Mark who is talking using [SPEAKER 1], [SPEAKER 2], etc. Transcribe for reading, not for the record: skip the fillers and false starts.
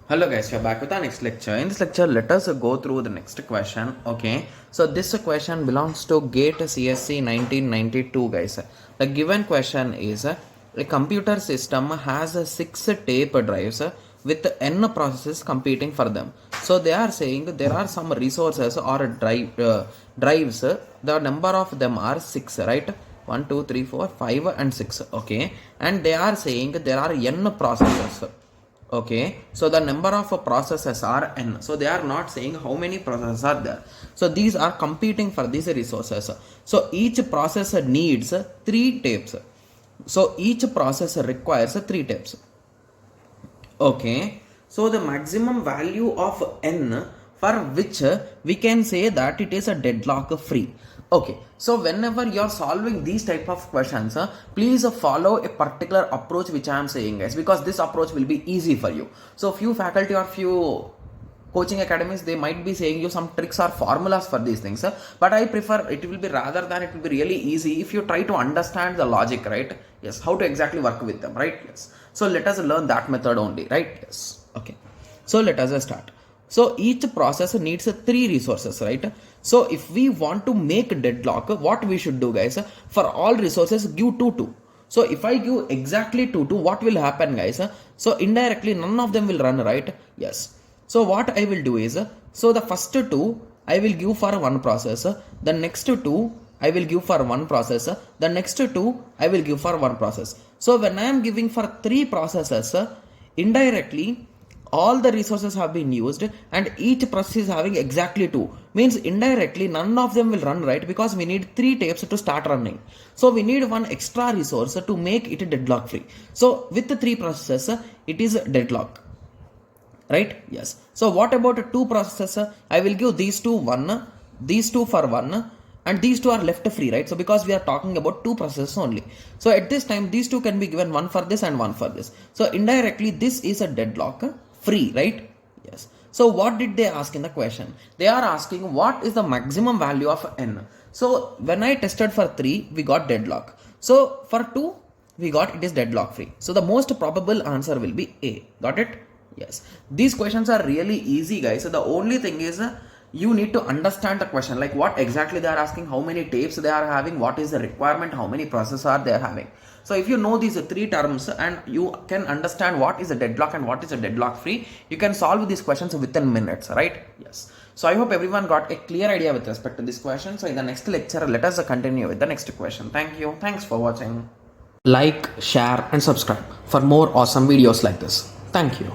[SPEAKER 1] Hello guys, we are back with our next lecture. In this lecture, let us go through the next question. Okay, so this question belongs to GATE CSC 1992 guys. The given question is a computer system has 6 tape drives with n processes competing for them. So they are saying there are some resources or drives. The number of them are 6, right? 1, 2, 3, 4, 5 and 6. Okay, and they are saying there are n processes. Okay, so the number of processes are n. So they are not saying how many processes are there. So these are competing for these resources. So each process needs 3 tapes. So each process requires 3 tapes. Okay, so the maximum value of n for which we can say that it is a deadlock free. Okay, so whenever you are solving these type of questions, please follow a particular approach which I am saying guys, because this approach will be easy for you. So few faculty or few coaching academies, they might be saying you some tricks or formulas for these things, but I prefer it will be rather than it will be really easy if you try to understand the logic, right? Yes, how to exactly work with them, right? Yes, so let us learn that method only, right? Yes, okay, so let us start. So each process needs 3 resources, right? So if we want to make deadlock, what we should do guys, for all resources give 2 2. So if I give exactly 2 2, what will happen guys? So indirectly none of them will run, right? Yes. So what I will do is, so the first 2 I will give for one process, the next 2 I will give for one process, the next 2 I will give for one process. So when I am giving for 3 processes, indirectly all the resources have been used and each process is having exactly 2, means indirectly none of them will run, right? Because we need 3 tapes to start running. So we need one extra resource to make it deadlock free. So with the 3 processes it is deadlock, right? Yes. So what about 2 processes? I will give these 2 1, these 2 for 1, and these 2 are left free, right? So because we are talking about 2 processes only, so at this time these 2 can be given, one for this and one for this. So indirectly this is a deadlock free, right? Yes. So what did they ask in the question? They are asking what is the maximum value of n. So when I tested for 3 we got deadlock, so for 2 we got it is deadlock free. So the most probable answer will be A. Got it? Yes, these questions are really easy guys. So the only thing is you need to understand the question, like what exactly they are asking, how many tapes they are having, what is the requirement, how many processes are they having. So if you know these 3 terms and you can understand what is a deadlock and what is a deadlock free, you can solve these questions within minutes, right? Yes. So I hope everyone got a clear idea with respect to this question. So in the next lecture, let us continue with the next question. Thank you. Thanks for watching. Like, share and subscribe for more awesome videos like this. Thank you.